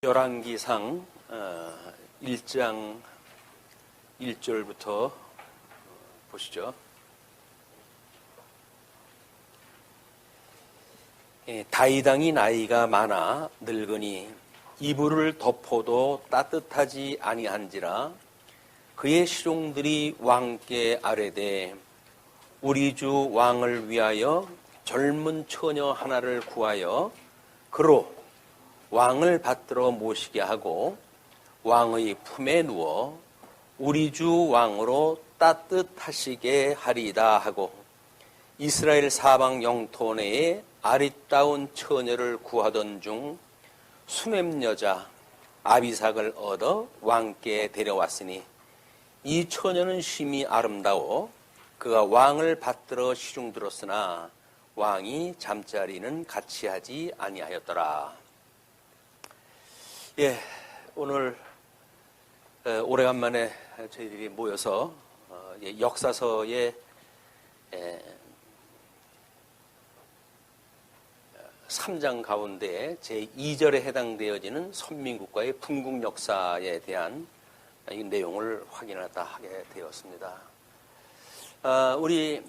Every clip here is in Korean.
열왕기상 1장 1절부터 보시죠. 다윗 왕이 나이가 많아 늙으니 이불을 덮어도 따뜻하지 아니한지라 그의 시종들이 왕께 아뢰되 우리 주 왕을 위하여 젊은 처녀 하나를 구하여 그로 왕을 받들어 모시게 하고 왕의 품에 누워 우리 주 왕으로 따뜻하시게 하리이다 하고 이스라엘 사방 영토 내에 아리따운 처녀를 구하던 중 수넴 여자 아비삭을 얻어 왕께 데려왔으니 이 처녀는 심히 아름다워 그가 왕을 받들어 시중 들었으나 왕이 잠자리는 같이 하지 아니하였더라. 오늘 오래간만에 저희들이 모여서 역사서의 3장 가운데 제2절에 해당되어지는 선민국가의 분국 역사에 대한 이 내용을 확인하다 하게 되었습니다. 우리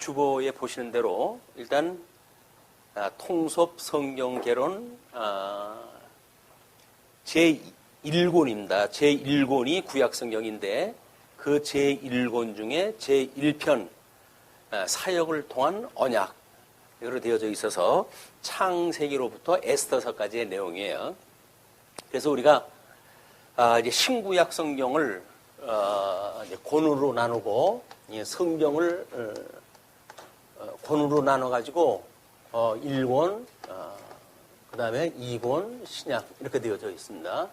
주보에 보시는 대로 일단 통섭 성경개론 제1권입니다. 제1권이 구약성경인데 그 제1권 중에 제1편 사역을 통한 언약으로 되어져 있어서 창세기로부터 에스더서까지의 내용이에요. 그래서 우리가 이제 신구약 성경을 이제 권으로 나누고 성경을 권으로 나눠가지고 1권 그 다음에 2권 신약 이렇게 되어져 있습니다.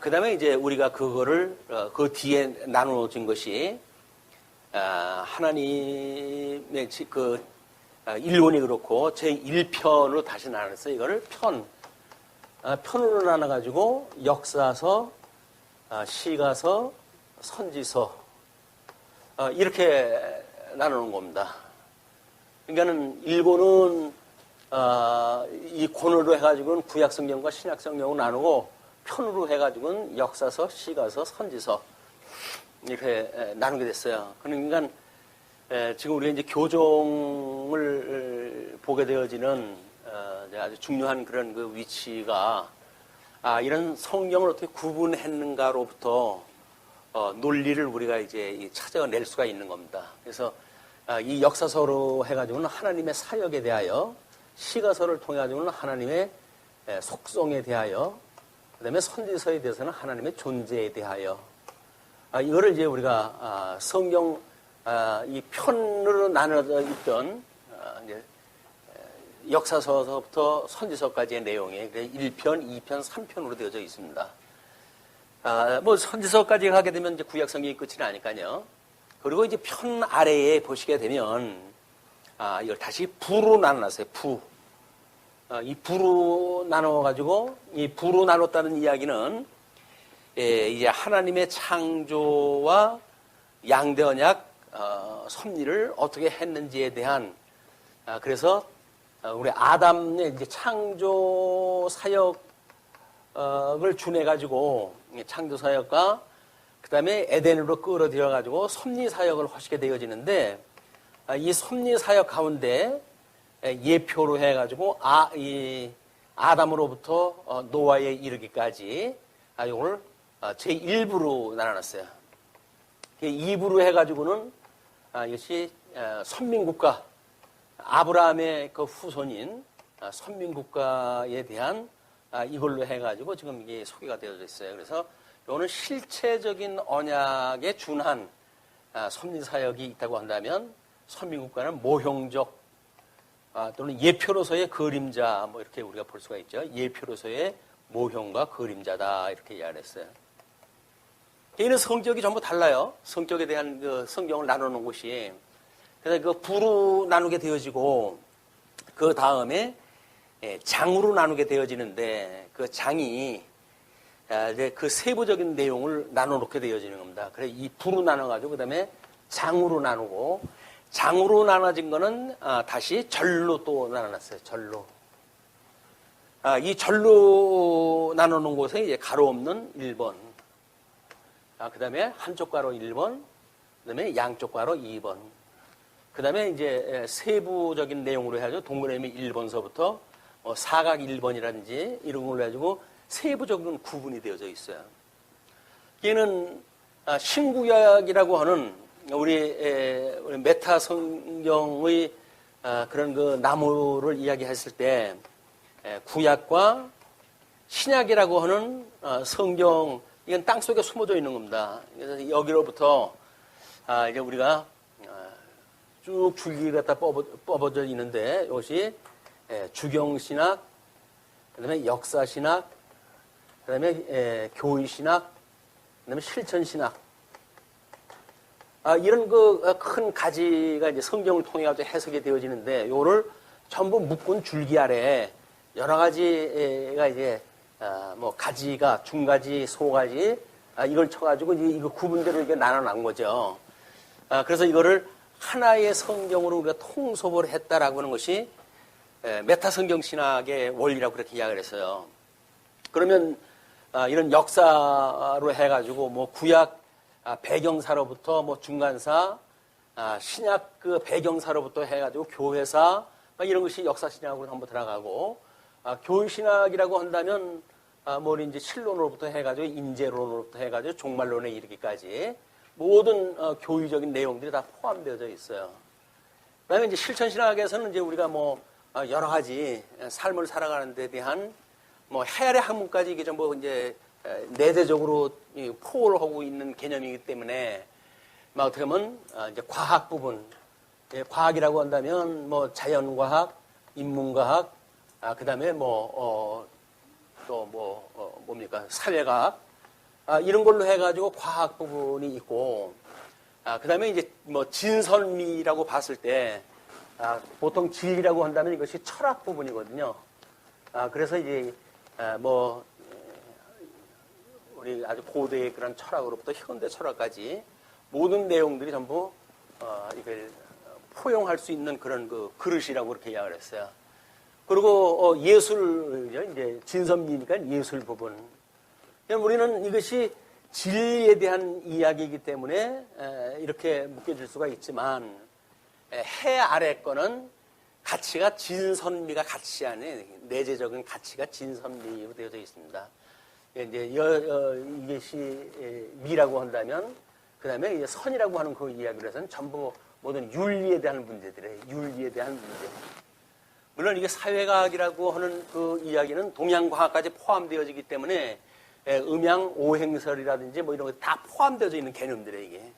그 다음에 이제 우리가 그거를 그 뒤에 나누어진 것이 하나님의 그 1권이 그렇고 제1편으로 다시 나눴어요. 이거를 편으로 나눠가지고 역사서, 시가서, 선지서 이렇게 나누는 겁니다. 그러니까는 1권은 이 권으로 해가지고는 구약성경과 신약성경을 나누고 편으로 해가지고는 역사서, 시가서, 선지서 이렇게 나누게 됐어요. 그러니까 지금 우리가 이제 교종을 보게 되어지는 아주 중요한 그런 그 위치가 이런 성경을 어떻게 구분했는가로부터 논리를 우리가 이제 찾아낼 수가 있는 겁니다. 그래서 이 역사서로 해가지고는 하나님의 사역에 대하여 시가서를 통해 가지고는 하나님의 속성에 대하여 그 다음에 선지서에 대해서는 하나님의 존재에 대하여 이거를 이제 우리가 성경 이 편으로 나눠져 있던 이제 역사서부터 선지서까지의 내용이 1편, 2편, 3편으로 되어져 있습니다. 뭐 선지서까지 하게 되면 이제 구약 성경이 끝이 나니까요. 그리고 이제 편 아래에 보시게 되면 이걸 다시 부로 나눠놨어요. 이 부로 나눠가지고, 이 부로 나눴다는 이야기는, 이제 하나님의 창조와 양대 언약, 섭리를 어떻게 했는지에 대한, 그래서, 우리 아담의 이제 창조 사역을 준해가지고, 창조 사역과, 그 다음에 에덴으로 끌어들여가지고 섭리 사역을 하시게 되어지는데, 이 섭리 사역 가운데 예표로 해가지고 이 아담으로부터 노아에 이르기까지 이걸 제1부로 나눠놨어요. 2부로 해가지고는 이것이 선민국가 아브라함의 그 후손인 선민국가에 대한 이걸로 해가지고 지금 이게 소개가 되어져 있어요. 그래서 이거는 실체적인 언약에 준한 섭리 사역이 있다고 한다면 선민국가는 모형적 또는 예표로서의 그림자 뭐 이렇게 우리가 볼 수가 있죠. 예표로서의 모형과 그림자다 이렇게 이야기를 했어요. 이는 성격이 전부 달라요. 성격에 대한 그 성경을 나누는 곳이. 그래서 그 부로 나누게 되어지고 그 다음에 장으로 나누게 되어지는데 그 장이 이제 그 세부적인 내용을 나눠놓게 되어지는 겁니다. 그래서 이 부로 나눠가지고 그 다음에 장으로 나누고 장으로 나눠진 거는 다시 절로 또 나눠놨어요. 절로. 이 절로 나누는 곳에 이제 가로 없는 1번, 그 다음에 한쪽 가로 1번, 그 다음에 양쪽 가로 2번, 그 다음에 이제 세부적인 내용으로 해가지고 동그라미 1번서부터 사각 1번이라든지 이런 걸로 해가지고 세부적인 구분이 되어져 있어요. 얘는 신구약이라고 하는 우리 메타 성경의 그런 그 나무를 이야기했을 때 구약과 신약이라고 하는 성경, 이건 땅 속에 숨어져 있는 겁니다. 그래서 여기로부터 이제 우리가 쭉 줄기가 다 뻗어져 있는데 이것이 주경신학, 그 다음에 역사신학, 그 다음에 교의신학, 그 다음에 실천신학. 이런 그 큰 가지가 이제 성경을 통해 가지고 해석이 되어지는데, 요를 전부 묶은 줄기 아래에 여러 가지가 이제, 뭐, 가지가, 중가지, 소가지, 이걸 쳐가지고 이거 구분대로 이게 나눠난 거죠. 그래서 이거를 하나의 성경으로 우리가 통섭을 했다라고 하는 것이 메타 성경 신학의 원리라고 그렇게 이야기를 했어요. 그러면 이런 역사로 해가지고 뭐 구약 배경사로부터 뭐 중간사, 신약 그 배경사로부터 해가지고 교회사, 이런 것이 역사신학으로 한번 들어가고, 교회신학이라고 한다면 뭐 이제 실론으로부터 해가지고 인재론으로부터 해가지고 종말론에 이르기까지 모든 교의적인 내용들이 다 포함되어져 있어요. 그다음에 이제 실천신학에서는 이제 우리가 뭐 여러 가지 삶을 살아가는 데 대한 뭐 해아래 학문까지 이게 전부 이제 내재적으로 포괄을 하고 있는 개념이기 때문에 어떻게 보면 이제 과학 부분, 과학이라고 한다면 뭐 자연과학, 인문과학, 그다음에 뭐 또 뭐 뭡니까 사회과학, 이런 걸로 해가지고 과학 부분이 있고, 그다음에 이제 뭐 진선미라고 봤을 때 보통 진리라고 한다면 이것이 철학 부분이거든요. 그래서 이제 뭐 우리 아주 고대의 그런 철학으로부터 현대 철학까지 모든 내용들이 전부 이걸 포용할 수 있는 그런 그 그릇이라고 그렇게 이야기를 했어요. 그리고 예술, 이제 진선미니까 예술 부분. 우리는 이것이 진리에 대한 이야기이기 때문에 이렇게 묶여질 수가 있지만, 해 아래 거는 가치가 진선미가 가치 안에 내재적인 가치가 진선미로 되어져 있습니다. 이제 이것이 미라고 한다면, 그 다음에 이제 선이라고 하는 그 이야기를 해서는 전부 모든 윤리에 대한 문제들이에요. 윤리에 대한 문제. 물론 이게 사회과학이라고 하는 그 이야기는 동양과학까지 포함되어지기 때문에 음양 오행설이라든지 뭐 이런 거 다 포함되어져 있는 개념들이에요, 이게.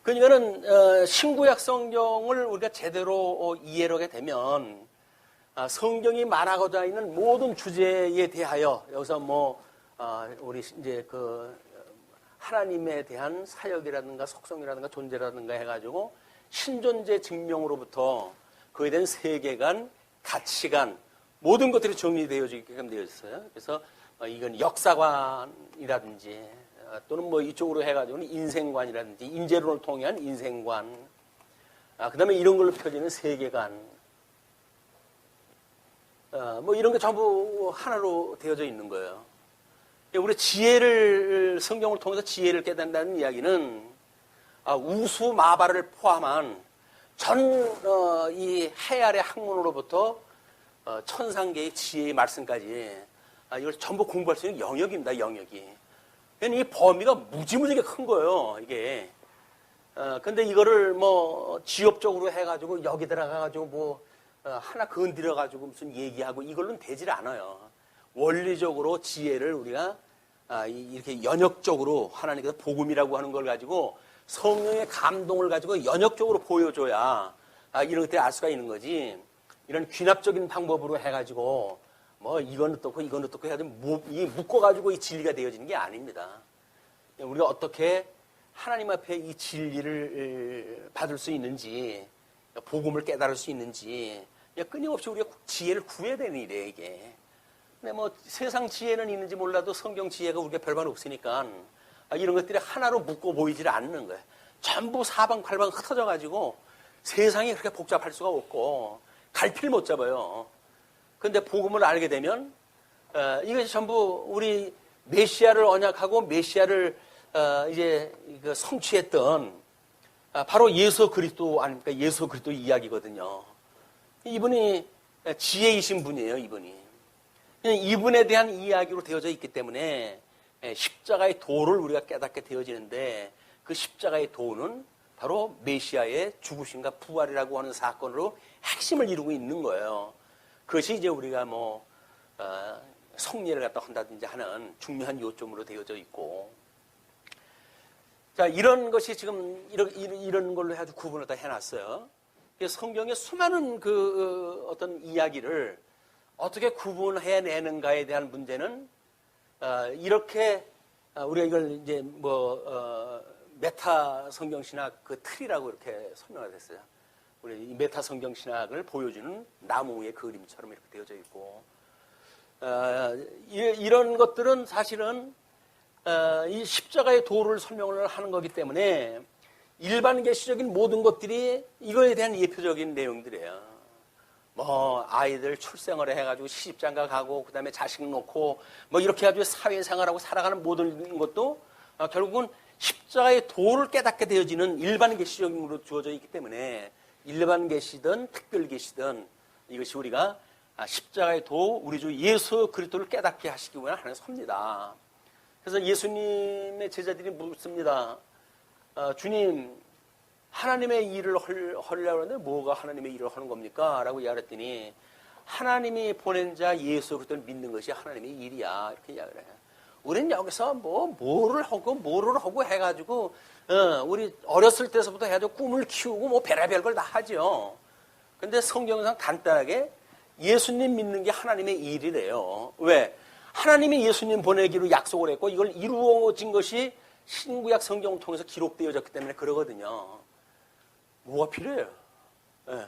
그러니까는 신구약 성경을 우리가 제대로 이해하게 되면 성경이 말하고자 있는 모든 주제에 대하여 여기서 뭐 우리 이제 그 하나님에 대한 사역이라든가 속성이라든가 존재라든가 해가지고 신존재 증명으로부터 그에 대한 세계관, 가치관 모든 것들이 정리되어지게끔 되어 있어요. 그래서 이건 역사관이라든지 또는 뭐 이쪽으로 해가지고는 인생관이라든지 인재론을 통한 인생관, 그 다음에 이런 걸로 펴지는 세계관, 뭐 이런 게 전부 하나로 되어져 있는 거예요. 우리 지혜를, 성경을 통해서 지혜를 깨닫는다는 이야기는 우수 마발을 포함한 이 해 아래 학문으로부터 천상계의 지혜의 말씀까지 이걸 전부 공부할 수 있는 영역입니다, 영역이. 이 범위가 무지무지하게 큰 거예요, 이게. 근데 이거를 뭐 지엽적으로 해가지고 여기 들어가가지고 뭐 하나 건드려가지고 무슨 얘기하고 이걸로는 되질 않아요. 원리적으로 지혜를 우리가 이렇게 연역적으로 하나님께서 복음이라고 하는 걸 가지고 성령의 감동을 가지고 연역적으로 보여줘야 이런 것들이 알 수가 있는 거지. 이런 귀납적인 방법으로 해가지고 뭐 이건 어떻고 이건 어떻고 해가지고 묶어가지고 이 진리가 되어지는 게 아닙니다. 우리가 어떻게 하나님 앞에 이 진리를 받을 수 있는지, 복음을 깨달을 수 있는지 끊임없이 우리가 지혜를 구해야 되는 일이에요, 이게. 근데 뭐 세상 지혜는 있는지 몰라도 성경 지혜가 우리가 별반 없으니까 이런 것들이 하나로 묶어 보이질 않는 거예요. 전부 사방팔방 흩어져 가지고 세상이 그렇게 복잡할 수가 없고 갈피를 못 잡아요. 근데 복음을 알게 되면 이것이 전부 우리 메시아를 언약하고 메시아를 이제 성취했던 바로 예수 그리스도 아닙니까? 예수 그리스도 이야기거든요. 이분이 지혜이신 분이에요, 이분이. 이분에 대한 이야기로 되어져 있기 때문에 십자가의 도를 우리가 깨닫게 되어지는데 그 십자가의 도는 바로 메시아의 죽으심과 부활이라고 하는 사건으로 핵심을 이루고 있는 거예요. 그것이 이제 우리가 성례를 갖다 한다든지 하는 중요한 요점으로 되어져 있고, 자, 이런 것이 지금 이런 걸로 해가지고 구분을 다 해놨어요. 성경의 수많은 어떤 이야기를 어떻게 구분해내는가에 대한 문제는 이렇게 우리가 이걸 이제 메타 성경신학 그 틀이라고 이렇게 설명을 했어요. 우리 이 메타 성경신학을 보여주는 나무 위의 그림처럼 이렇게 되어져 있고, 이런 것들은 사실은 이 십자가의 도를 설명을 하는 거기 때문에 일반 계시적인 모든 것들이 이거에 대한 예표적인 내용들이에요. 아이들 출생을 해가지고 시집장가 가고, 그 다음에 자식 놓고, 이렇게 해가지고 사회생활하고 살아가는 모든 것도 결국은 십자가의 도를 깨닫게 되어지는 일반 계시적으로 주어져 있기 때문에 일반 계시든 특별 계시든 이것이 우리가 십자가의 도, 우리 주 예수 그리스도를 깨닫게 하시기 위해 하는 섭니다. 그래서 예수님의 제자들이 묻습니다. 주님, 하나님의 일을 하려고 하는데 뭐가 하나님의 일을 하는 겁니까? 라고 이야기했더니 하나님이 보낸 자 예수 그리스도를 믿는 것이 하나님의 일이야. 이렇게 이야기를 해요. 우리는 여기서 뭐를 하고 해가지고 우리 어렸을 때서부터 해가지고 꿈을 키우고 별의별 걸 다 하죠. 근데 성경상 간단하게 예수님 믿는 게 하나님의 일이래요. 왜? 하나님이 예수님 보내기로 약속을 했고 이걸 이루어진 것이 신구약 성경을 통해서 기록되어졌기 때문에 그러거든요. 뭐가 필요해요? 네.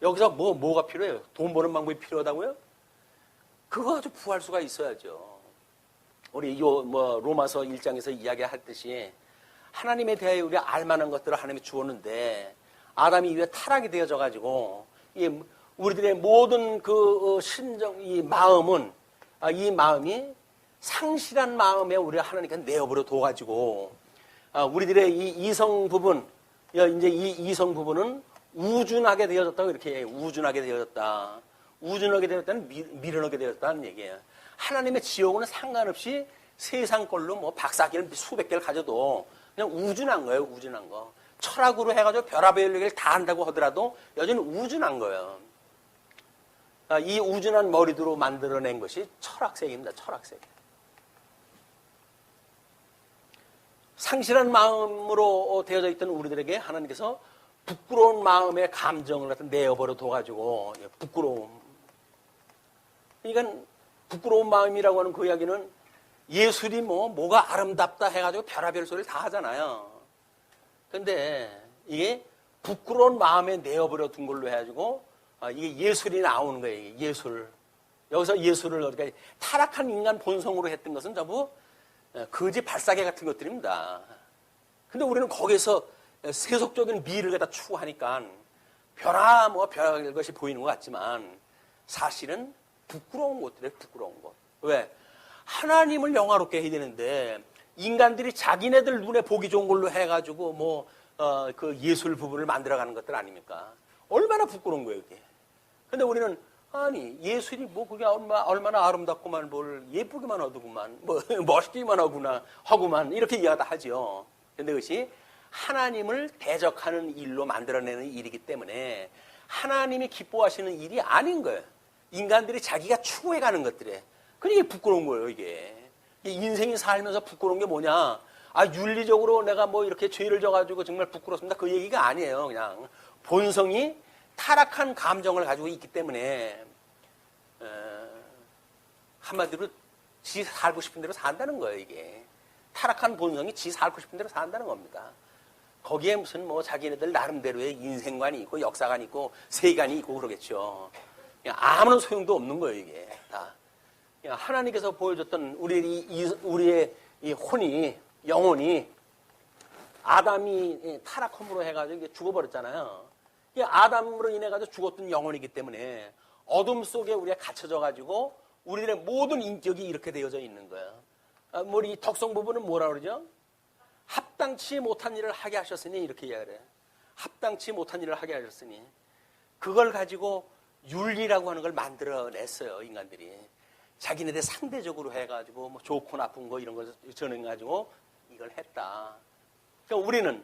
여기서 뭐가 필요해요? 돈 버는 방법이 필요하다고요? 그거 아주 부할 수가 있어야죠. 우리 로마서 1장에서 이야기했듯이 하나님에 대하여 우리가 알만한 것들을 하나님이 주었는데 아담이 이후에 타락이 되어져 가지고 우리들의 모든 이 마음이 상실한 마음에 우리가 하나님께 내어버려 둬가지고 우리들의 이 이성 부분, 이제 이 이성 부분은 우준하게 되어졌다고 이렇게 해요. 우준하게 되어졌다. 우준하게 되었다는 미련하게 되었다는 얘기예요. 하나님의 지옥은 상관없이 세상 걸로 박사기를 수백 개를 가져도 그냥 우준한 거예요. 우준한 거. 철학으로 해가지고 별의별 얘기를 다 한다고 하더라도 여전히 우준한 거예요. 이 우준한 머리로 만들어낸 것이 철학세계입니다. 철학세계. 상실한 마음으로 되어져 있던 우리들에게 하나님께서 부끄러운 마음의 감정을 갖다 내어버려 둬가지고 부끄러움. 그러니까 부끄러운 마음이라고 하는 그 이야기는 예술이 뭐가 아름답다 해가지고 별의별 소리를 다 하잖아요. 근데 이게 부끄러운 마음에 내어버려 둔 걸로 해가지고 이게 예술이 나오는 거예요. 예술. 여기서 예술을 그러니까 타락한 인간 본성으로 했던 것은 전부 거지 발사계 같은 것들입니다. 근데 우리는 거기서 세속적인 미를 갖다 추구하니까 별 것이 보이는 것 같지만 사실은 부끄러운 것들이에요. 부끄러운 것. 왜? 하나님을 영화롭게 해야 되는데 인간들이 자기네들 눈에 보기 좋은 걸로 해가지고 그 예술 부분을 만들어가는 것들 아닙니까? 얼마나 부끄러운 거예요, 이게. 근데 우리는 아니 예술이 그게 얼마나 아름답구만 뭘 예쁘기만 하더구만 멋있기만 하구만 이렇게 이야기다 하죠. 근데 그것이 하나님을 대적하는 일로 만들어내는 일이기 때문에 하나님이 기뻐하시는 일이 아닌 거예요. 인간들이 자기가 추구해가는 것들에. 그러니까 부끄러운 거예요, 이게. 인생이 살면서 부끄러운 게 뭐냐? 윤리적으로 내가 이렇게 죄를 져가지고 정말 부끄럽습니다. 그 얘기가 아니에요. 그냥 본성이 타락한 감정을 가지고 있기 때문에 한마디로 지 살고 싶은 대로 산다는 거예요, 이게. 타락한 본성이 지 살고 싶은 대로 산다는 겁니다. 거기에 무슨 자기네들 나름대로의 인생관이 있고 역사관이 있고 세관이 있고 그러겠죠. 아무런 소용도 없는 거예요, 이게. 다. 하나님께서 보여줬던 우리의 이 영혼이 아담이 타락함으로 해가지고 죽어버렸잖아요. 아담으로 인해가지고 죽었던 영혼이기 때문에 어둠 속에 우리가 갇혀져 가지고 우리들의 모든 인격이 이렇게 되어져 있는 거야. 우리 덕성 부부는 뭐라 그러죠? 합당치 못한 일을 하게 하셨으니 이렇게 이야기를 해. 합당치 못한 일을 하게 하셨으니 그걸 가지고 윤리라고 하는 걸 만들어냈어요. 인간들이. 자기네들 상대적으로 해가지고 뭐 좋고 나쁜 거 이런 걸 전해가지고 이걸 했다. 그러니까 우리는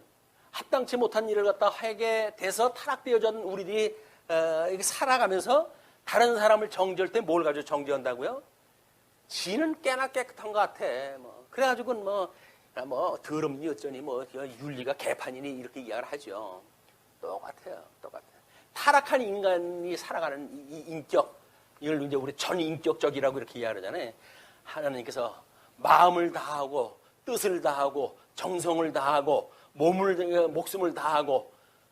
합당치 못한 일을 갖다 하게 돼서 타락되어진 우리들이 이렇게 살아가면서 다른 사람을 정죄할 때 뭘 가지고 정죄한다고요? 지는 꽤나 깨끗한 것 같아. 뭐 그래가지고 뭐 더럽니 어쩌니 뭐 윤리가 개판이니 이렇게 이야기를 하죠. 똑같아요. 타락한 인간이 살아가는 이 인격, 이걸 이제 우리 전인격적이라고 이렇게 이야기하잖아요. 하나님께서 마음을 다하고 뜻을 다하고 정성을 다하고 목숨을 다하고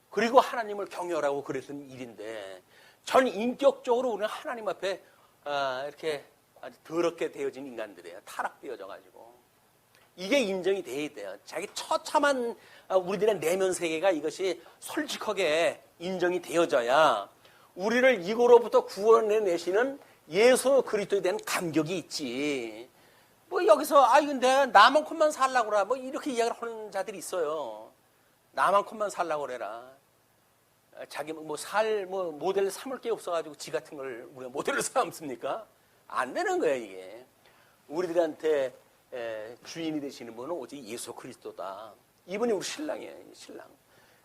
그리고 하나님을 경외하라고 그랬던 일인데 전인격적으로 우리는 하나님 앞에 이렇게 아주 더럽게 되어진 인간들이에요. 타락되어져 가지고. 이게 인정이 돼야 돼요. 자기 처참한 우리들의 내면 세계가 이것이 솔직하게 인정이 되어져야 우리를 이거로부터 구원해내시는 예수 그리스도에 대한 감격이 있지. 뭐 여기서 근데 나만큼만 살라고 그래. 뭐 이렇게 이야기를 하는 자들이 있어요. 나만큼만 살라고 그래라. 자기 모델 삼을 게 없어가지고 지 같은 걸 우리가 모델로 삼습니까? 안 되는 거예요, 이게. 우리들한테 주인이 되시는 분은 오직 예수 그리스도다. 이분이 우리 신랑이에요, 신랑.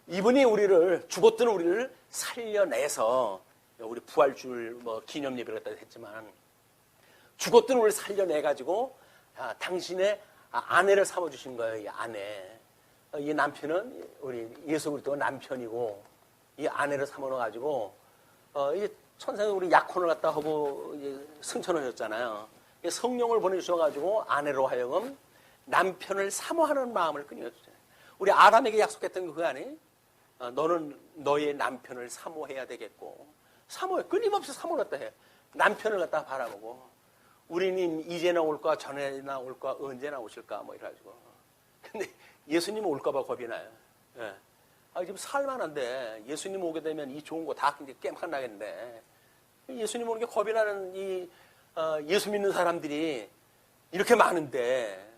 이분이 죽었던 우리를 살려내서, 우리 부활주일 기념 예배를 갖다 했지만, 죽었던 우리를 살려내가지고, 당신의 아내를 삼아주신 거예요, 이 아내. 이 남편은 우리 예수 그리스도가 남편이고, 이 아내를 삼아놔가지고, 이 천상에 우리 약혼을 갖다 하고 승천하셨잖아요. 성령을 보내주셔가지고 아내로 하여금 남편을 사모하는 마음을 끊어주잖아요. 우리 아담에게 약속했던 게 그거 아니에요? 너는 너의 남편을 사모해야 되겠고, 끊임없이 사모를 갖다 해. 남편을 갖다 바라보고, 우리는 이제나 올까, 전에나 올까, 언제나 오실까, 뭐 이래가지고. 근데 예수님 올까봐 겁이 나요. 예. 지금 살만한데, 예수님 오게 되면 이 좋은 거 다 깨끗 나겠는데, 예수님 오는 게 겁이 나는 예수 믿는 사람들이 이렇게 많은데,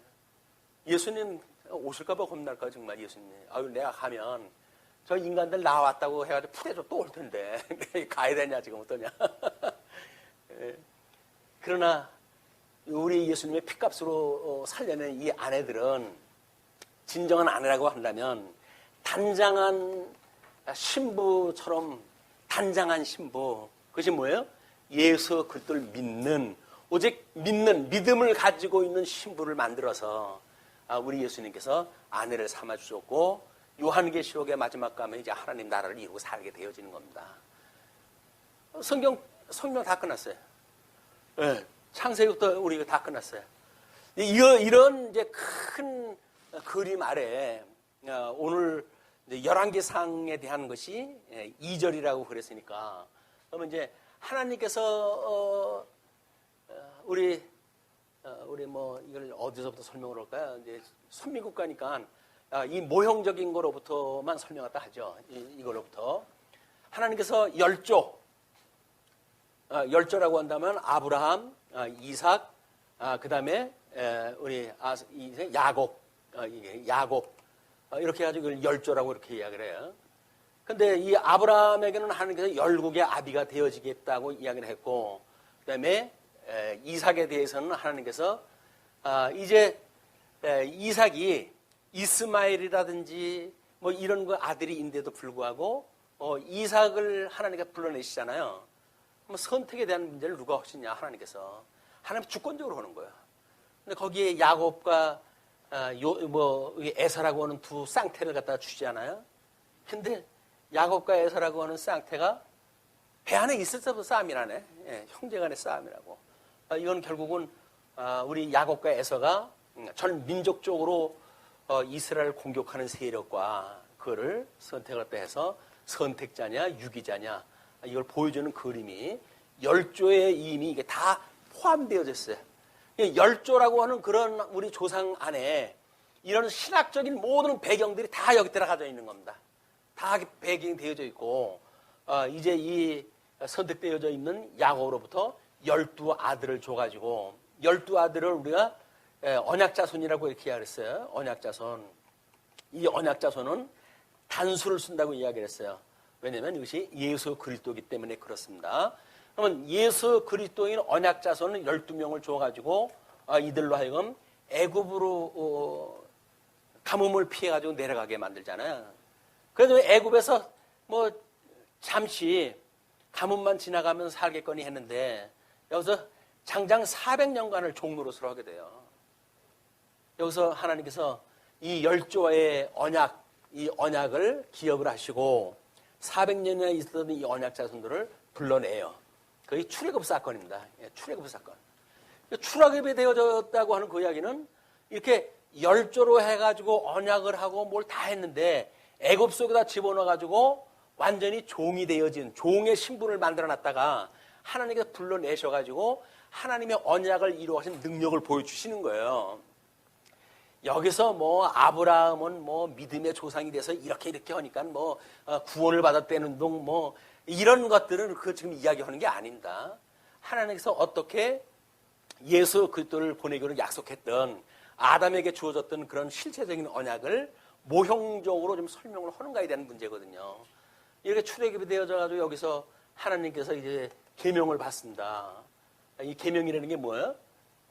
예수님 오실까봐 겁날까, 정말 예수님. 내가 가면, 저 인간들 나왔다고 해가지고 푸대줘 또 올 텐데, 가야 되냐, 지금 어떠냐. 그러나, 우리 예수님의 핏값으로 살려낸 이 아내들은 진정한 아내라고 한다면, 단장한 신부처럼 단장한 신부. 그것이 뭐예요? 예수 그리스도를 믿는, 오직 믿는, 믿음을 가지고 있는 신부를 만들어서 우리 예수님께서 아내를 삼아주셨고, 요한계시록의 마지막 가면 이제 하나님 나라를 이루고 살게 되어지는 겁니다. 성경 다 끝났어요. 네, 창세기부터 우리가 다 끝났어요. 이런 이제 큰 그림 아래 오늘 열왕기상에 대한 것이 2절이라고 그랬으니까, 그러면 이제 하나님께서 우리 이걸 어디서부터 설명을 할까요? 이제 선민국가니까 이 모형적인 거로부터만 설명하다 하죠. 이거로부터 하나님께서 열조라고 한다면 아브라함, 이삭, 그 다음에 우리 야곱, 이렇게 해가지고 열조라고 이렇게 이야기를 해요. 근데 이 아브라함에게는 하나님께서 열국의 아비가 되어지겠다고 이야기를 했고, 그 다음에 이삭에 대해서는 하나님께서 이제 이삭이 이스마엘이라든지 뭐 이런 거 아들이인데도 불구하고 이삭을 하나님께서 불러내시잖아요. 그럼 선택에 대한 문제를 누가 하시냐? 하나님께서. 하나님 주권적으로 하는 거예요. 근데 거기에 야곱과 에사라고 하는 두 쌍태를 갖다가 주시잖아요. 근데 야곱과 에사라고 하는 쌍태가 배 안에 있을 때부터 싸움이라네. 형제간의 싸움이라고. 이건 결국은 우리 야곱과 에서가 전 민족적으로 이스라엘을 공격하는 세력과 그거를 선택을 해서 선택자냐 유기자냐 이걸 보여주는 그림이 열조에 이미 이게 다 포함되어져 있어요. 열조라고 하는 그런 우리 조상 안에 이런 신학적인 모든 배경들이 다 여기 들어가져 있는 겁니다. 다 배경이 되어져 있고 이제 이 선택되어져 있는 야곱으로부터 12아들을 줘가지고 12아들을 우리가 언약자손이라고 이렇게 이야기했어요. 언약자손. 이 언약자손은 단수를 쓴다고 이야기를 했어요. 왜냐하면 이것이 예수 그리스도이기 때문에 그렇습니다. 그러면 예수 그리스도인 언약자손은 12명을 줘가지고 이들로 하여금 애굽으로 가뭄을 피해가지고 내려가게 만들잖아요. 그래도 애굽에서 뭐 잠시 가뭄만 지나가면 살겠거니 했는데 여기서 장장 400년간을 종노릇을 하게 돼요. 여기서 하나님께서 이 열조의 언약, 이 언약을 기억을 하시고 400년이나 있었던 이 언약 자손들을 불러내요. 그게 출애굽 사건입니다. 출애굽 사건. 출애굽이 되어졌다고 하는 그 이야기는 이렇게 열조로 해가지고 언약을 하고 뭘 다 했는데 애굽 속에다 집어넣어가지고 완전히 종이 되어진 종의 신분을 만들어놨다가 하나님께서 불러내셔가지고 하나님의 언약을 이루어가신 능력을 보여주시는 거예요. 여기서 뭐 아브라함은 뭐 믿음의 조상이 돼서 이렇게 하니까 뭐 구원을 받았다는 둥 뭐 이런 것들은 그 지금 이야기하는 게 아닙니다. 하나님께서 어떻게 예수 그리스도를 보내기로 약속했던 아담에게 주어졌던 그런 실체적인 언약을 모형적으로 좀 설명을 하는가에 대한 문제거든요. 이렇게 출애굽이 되어져 가지고 여기서 하나님께서 이제 계명을 받습니다. 이 계명이라는 게 뭐예요?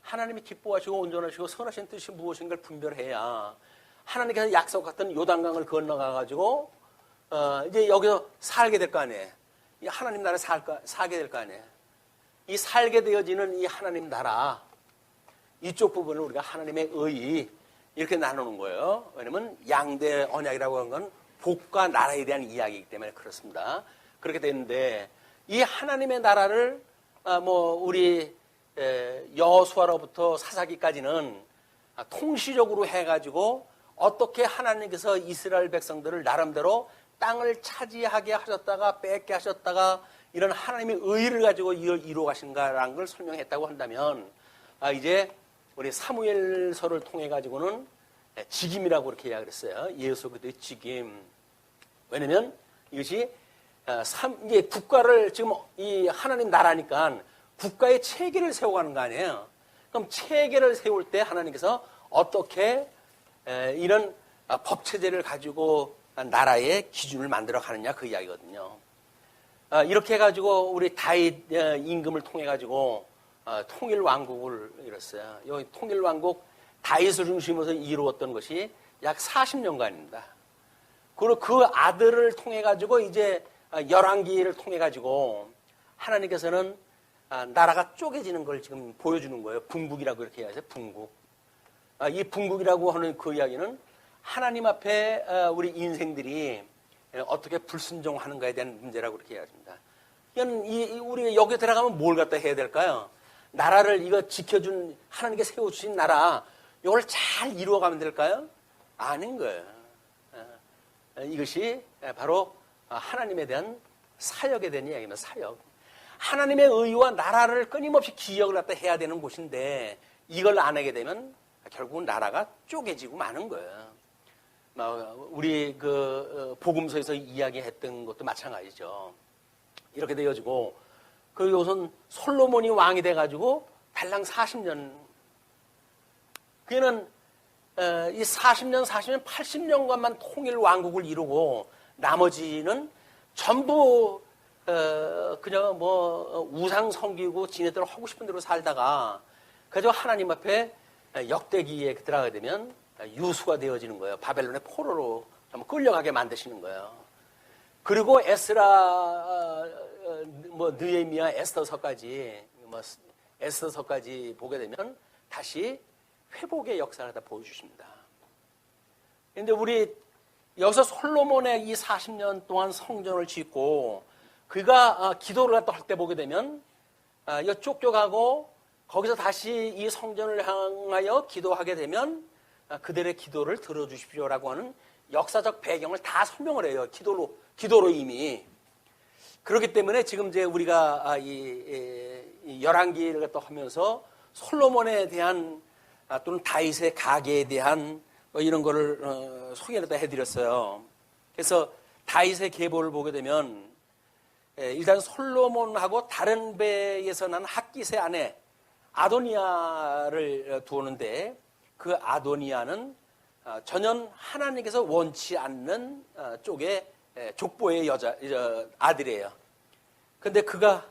하나님이 기뻐하시고 온전하시고 선하신 뜻이 무엇인가를 분별해야 하나님께서 약속했던 요단강을 건너가가지고 이제 여기서 살게 될 거 아니에요. 이 하나님 나라에 살게 될 거 아니에요. 이 살게 되어지는 이 하나님 나라 이쪽 부분을 우리가 하나님의 의 이렇게 나누는 거예요. 왜냐면 양대 언약이라고 하는 건 복과 나라에 대한 이야기이기 때문에 그렇습니다. 그렇게 되는데 이 하나님의 나라를 뭐 우리 여호수아로부터 사사기까지는 통시적으로 해가지고 어떻게 하나님께서 이스라엘 백성들을 나름대로 땅을 차지하게 하셨다가 뺏게 하셨다가 이런 하나님의 의를 가지고 이루어 가신가라는 걸 설명했다고 한다면 이제 우리 사무엘서를 통해 가지고는 직임이라고 그렇게 이야기를 했어요. 예수 그리스도의 직임. 왜냐면 이것이 이제 국가를 지금 이 하나님 나라니까 국가의 체계를 세워가는 거 아니에요. 그럼 체계를 세울 때 하나님께서 어떻게 이런 법체제를 가지고 나라의 기준을 만들어 가느냐 그 이야기거든요. 이렇게 해가지고 우리 다윗 임금을 통해 가지고 통일 왕국을 이뤘어요. 여기 통일 왕국 다윗을 중심으로 이루었던 것이 약 40년간입니다. 그리고 그 아들을 통해 가지고 이제 열왕기를 통해 가지고 하나님께서는 나라가 쪼개지는 걸 지금 보여주는 거예요. 분국이라고 이렇게 이야기해요. 분국. 이 분국이라고 하는 그 이야기는 하나님 앞에 우리 인생들이 어떻게 불순종하는가에 대한 문제라고 그렇게 이야기합니다. 우리가 여기 들어가면 뭘 갖다 해야 될까요? 나라를 이거 지켜준 하나님께 세워주신 나라 이걸 잘 이루어가면 될까요? 아닌 거예요. 이것이 바로 하나님에 대한 사역에 대한 이야기입니다. 사역. 하나님의 의와 나라를 끊임없이 기억을 갖다 해야 되는 곳인데 이걸 안 하게 되면 결국은 나라가 쪼개지고 마는 거예요. 우리 그 복음서에서 이야기했던 것도 마찬가지죠. 이렇게 되어지고 그 요선 솔로몬이 왕이 돼가지고 달랑 40년 그는 이 40년 80년간만 통일 왕국을 이루고 나머지는 전부 그냥 뭐 우상 섬기고 지네들 하고 싶은 대로 살다가 그저 하나님 앞에 역대기에 들어가게 되면 유수가 되어지는 거예요. 바벨론의 포로로 끌려가게 만드시는 거예요. 그리고 에스라, 느헤미야, 에스더서까지 에스더서까지 보게 되면 다시 회복의 역사를 다 보여주십니다. 그런데 우리 여기서 솔로몬의 이 40년 동안 성전을 짓고 그가 기도를 할 때 보게 되면 쫓겨가고 거기서 다시 이 성전을 향하여 기도하게 되면 그들의 기도를 들어주십시오라고 하는 역사적 배경을 다 설명을 해요. 기도로 이미. 그렇기 때문에 지금 이제 우리가 이 열왕기를 갖다 하면서 솔로몬에 대한 또는 다윗의 가계에 대한 이런 거를 소개를 다 해드렸어요. 그래서 다윗의 계보를 보게 되면 일단 솔로몬하고 다른 배에서 난 핫깃의 아내 아도니아를 두었는데 그 아도니아는 전혀 하나님께서 원치 않는 쪽의 족보의 아들이에요. 근데 그가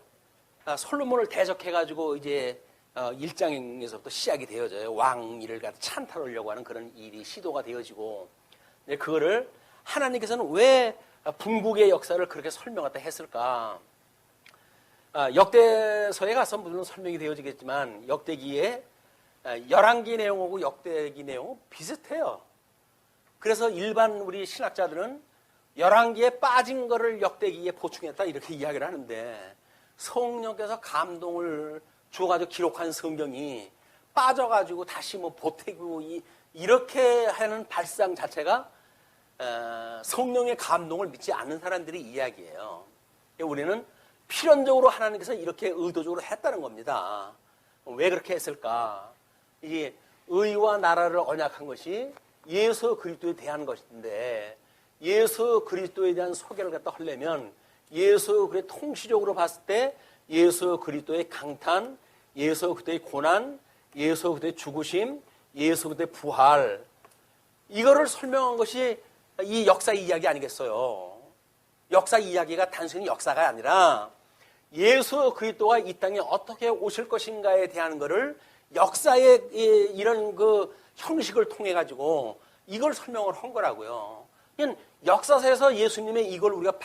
솔로몬을 대적해가지고 이제 1장에서부터 시작이 되어져요. 왕위를 갖다 찬탈하려고 하는 그런 일이 시도가 되어지고, 그거를 하나님께서는 왜 분국의 역사를 그렇게 설명하다 했을까? 역대서에 가서 물론 설명이 되어지겠지만 역대기에 열왕기 내용하고 역대기 내용은 비슷해요. 그래서 일반 우리 신학자들은 열왕기에 빠진 거를 역대기에 보충했다 이렇게 이야기를 하는데, 성령께서 감동을 주어가지고 기록한 성경이 빠져가지고 다시 뭐 보태고 이렇게 하는 발상 자체가 성령의 감동을 믿지 않는 사람들의 이야기예요. 우리는 필연적으로 하나님께서 이렇게 의도적으로 했다는 겁니다. 왜 그렇게 했을까? 이게 의와 나라를 언약한 것이 예수 그리스도에 대한 것인데, 예수 그리스도에 대한 소개를 갖다 하려면 예수 그리스도의 통시적으로 봤을 때 예수 그리스도의 강탄, 예수 그리스도의 고난, 예수 그리스도의 죽으심, 예수 그리스도의 부활, 이거를 설명한 것이 이 역사 이야기 아니겠어요? 역사 이야기가 단순히 역사가 아니라 예수 그리스도가 이 땅에 어떻게 오실 것인가에 대한 것을 역사의 이런 그 형식을 통해 가지고 이걸 설명을 한 거라고요. 역사서에서 예수님의 이걸 우리가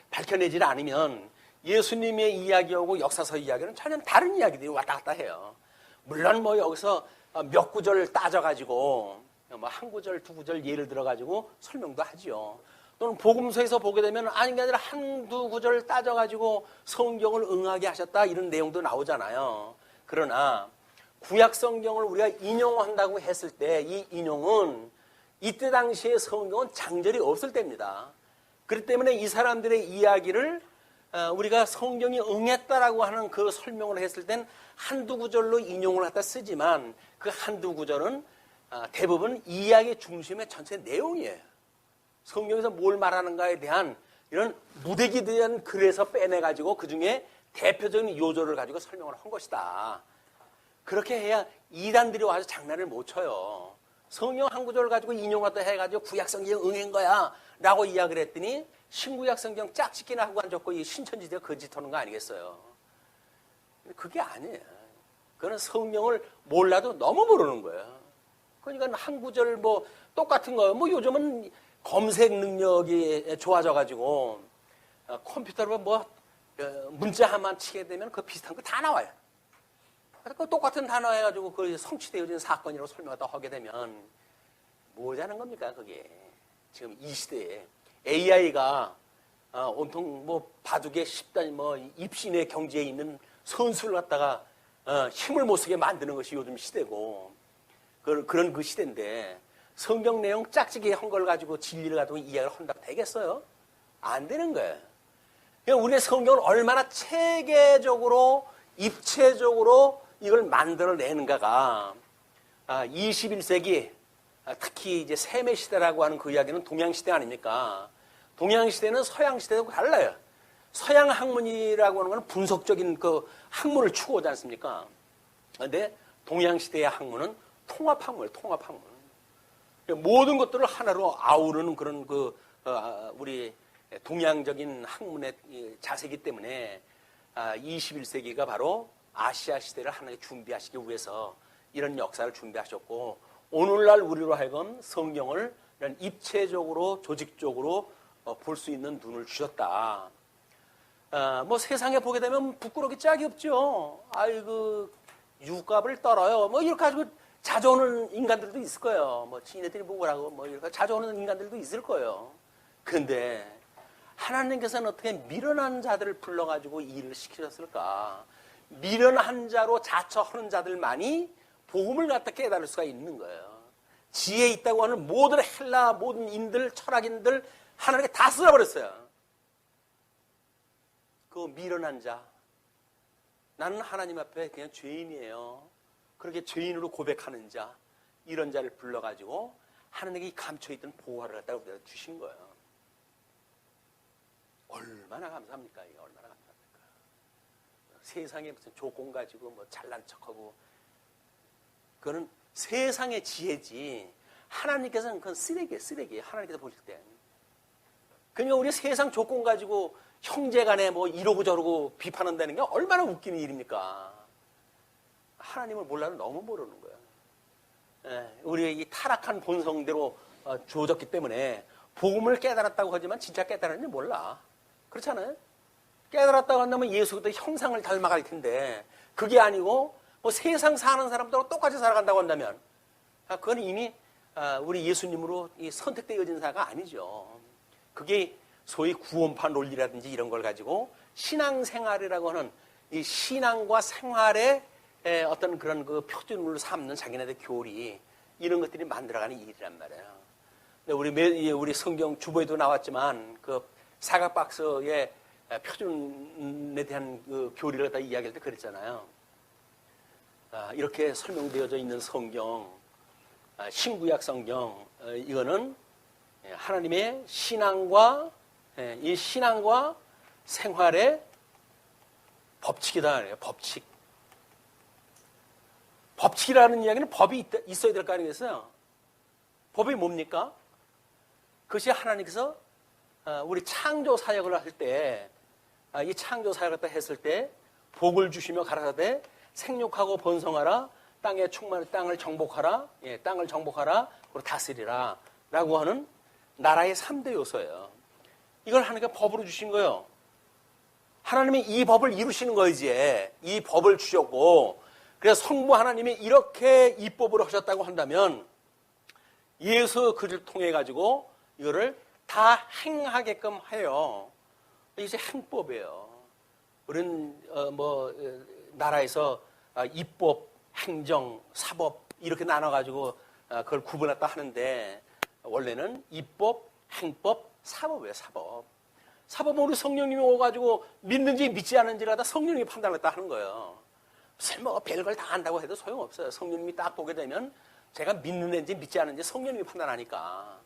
밝혀내질 않으면 예수님의 이야기하고 역사서 이야기는 전혀 다른 이야기들이 왔다 갔다 해요. 물론 뭐 여기서 몇 구절 따져가지고 뭐 한 구절, 두 구절 예를 들어가지고 설명도 하죠. 또는 복음서에서 보게 되면 아닌 게 아니라 한두 구절 따져가지고 성경을 응하게 하셨다 이런 내용도 나오잖아요. 그러나 구약 성경을 우리가 인용한다고 했을 때 이 인용은 이때 당시의 성경은 장절이 없을 때입니다. 그렇기 때문에 이 사람들의 이야기를 우리가 성경이 응했다라고 하는 그 설명을 했을 땐 한두 구절로 인용을 갖다 쓰지만 그 한두 구절은 대부분 이야기 중심의 전체 내용이에요. 성경에서 뭘 말하는가에 대한 이런 무대기에 대한 글에서 빼내가지고 그 중에 대표적인 요소를 가지고 설명을 한 것이다. 그렇게 해야 이단들이 와서 장난을 못 쳐요. 성경 한 구절 가지고 인용하다 해가지고 구약 성경 응한 거야 라고 이야기를 했더니 신구약 성경 짝짓기나 하고 앉았고 이 신천지대가 거짓하는 거 아니겠어요? 그게 아니에요. 그거는 성경을 몰라도 너무 모르는 거예요. 그러니까 한 구절 뭐 똑같은 거예요. 뭐 요즘은 검색 능력이 좋아져가지고 컴퓨터로 뭐 문자 하나만 치게 되면 그 비슷한 거 다 나와요. 그 똑같은 단어 해가지고 그 성취되어진 사건이라고 설명하다 하게 되면 뭐자는 겁니까 그게. 지금 이 시대에 AI가 온통 뭐 바둑의 10단 뭐 입신의 경지에 있는 선수를 갖다가 힘을 못 쓰게 만드는 것이 요즘 시대고 그런 그 시대인데 성경 내용 짝짓기 한 걸 가지고 진리를 가지고 이야기를 한다고 되겠어요? 안 되는 거예요. 그러니까 우리의 성경을 얼마나 체계적으로 입체적으로 이걸 만들어내는가가 21세기 특히 이제 세매 시대라고 하는 그 이야기는 동양 시대 아닙니까? 동양 시대는 서양 시대하고 달라요. 서양 학문이라고 하는 것은 분석적인 그 학문을 추구하지 않습니까? 그런데 동양 시대의 학문은 통합학문. 모든 것들을 하나로 아우르는 그런 우리 동양적인 학문의 자세이기 때문에 21세기가 바로 아시아 시대를 하나님 준비하시기 위해서 이런 역사를 준비하셨고, 오늘날 우리로 하여금 성경을 이런 입체적으로 조직적으로 볼 수 있는 눈을 주셨다. 뭐 세상에 보게 되면 부끄럽기 짝이 없죠. 아이고 유값을 떨어요. 뭐 이렇게 가지고 자주오는 인간들도 있을 거예요. 뭐 지네들이 뭐라고 뭐 이렇게 자주오는 인간들도 있을 거예요. 근데 하나님께서는 어떻게 미련한 자들을 불러가지고 일을 시키셨을까? 미련한 자로 자처하는 자들만이 복음을 갖다 깨달을 수가 있는 거예요. 지혜 있다고 하는 모든 헬라, 모든 인들, 철학인들 하나님께 다 쓸어버렸어요. 그 미련한 자. 나는 하나님 앞에 그냥 죄인이에요. 그렇게 죄인으로 고백하는 자, 이런 자를 불러가지고 하나님께 감춰있던 보화를 갖다가 우리가 주신 거예요. 얼마나 감사합니까? 이게 얼마나 감사합니까? 세상에 무슨 조건 가지고 뭐 잘난 척하고 그거는 세상의 지혜지. 하나님께서는 그건 쓰레기예요, 쓰레기. 하나님께서 보실 때. 그러니까 우리 세상 조건 가지고 형제간에 뭐 이러고 저러고 비판한다는 게 얼마나 웃기는 일입니까? 하나님을 몰라도 너무 모르는 거예요. 우리의 이 타락한 본성대로 주어졌기 때문에 복음을 깨달았다고 하지만 진짜 깨달았는지 몰라. 그렇잖아요? 깨달았다고 한다면 예수 그리스도의 형상을 닮아갈 텐데 그게 아니고 뭐 세상 사는 사람들하고 똑같이 살아간다고 한다면 그건 이미 우리 예수님으로 선택되어진 사가 아니죠. 그게 소위 구원파 논리라든지 이런 걸 가지고 신앙생활이라고 하는 이 신앙과 생활의 어떤 그런 그 표준으로 삼는 자기네들 교리 이런 것들이 만들어가는 일이란 말이에요. 우리 성경 주보에도 나왔지만 그 사각 박스의 표준에 대한 그 교리를 갖다 이야기할 때 그랬잖아요. 이렇게 설명되어져 있는 성경, 신구약 성경, 이거는 하나님의 신앙과 이 신앙과 생활의 법칙이다. 법칙. 법칙이라는 이야기는 법이 있어야 될 거 아니겠어요? 법이 뭡니까? 그것이 하나님께서 우리 창조 사역을 할 때, 이 창조 사역을 했을 때 복을 주시며 가라사대 생육하고 번성하라, 땅을 정복하라, 땅을 정복하라, 그리고 다스리라 라고 하는 나라의 3대 요소예요. 이걸 하나님께서 법으로 주신 거예요. 하나님이 이 법을 이루시는 거이지. 이 법을 주셨고, 그래서 성부 하나님이 이렇게 이 법을 하셨다고 한다면 예수 그를 통해 가지고 이거를 다 행하게끔 해요. 이게 행법이에요. 우리는 나라에서 입법, 행정, 사법 이렇게 나눠가지고 그걸 구분했다 하는데 원래는 입법, 행법, 사법이에요. 사법. 사법은 우리 성령님이 오가지고 믿는지 믿지 않는지를 다 성령님이 판단했다 하는 거예요. 설마 별걸 다 안다고 해도 소용없어요. 성령님이 딱 보게 되면 제가 믿는 애인지 믿지 않는지 성령님이 판단하니까.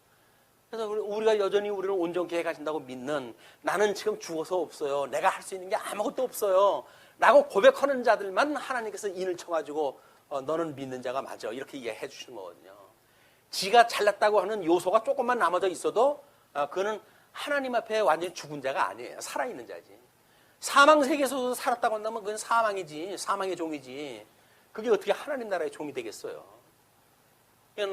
그래서 우리가 여전히 우리를 온전케 해가신다고 믿는 나는 지금 죽어서 없어요. 내가 할 수 있는 게 아무것도 없어요. 라고 고백하는 자들만 하나님께서 인을 쳐가지고 너는 믿는 자가 맞아. 이렇게 이해해 주시는 거거든요. 지가 잘났다고 하는 요소가 조금만 남아져 있어도 그거는 하나님 앞에 완전히 죽은 자가 아니에요. 살아있는 자지. 사망 세계에서 살았다고 한다면 그건 사망이지. 사망의 종이지. 그게 어떻게 하나님 나라의 종이 되겠어요.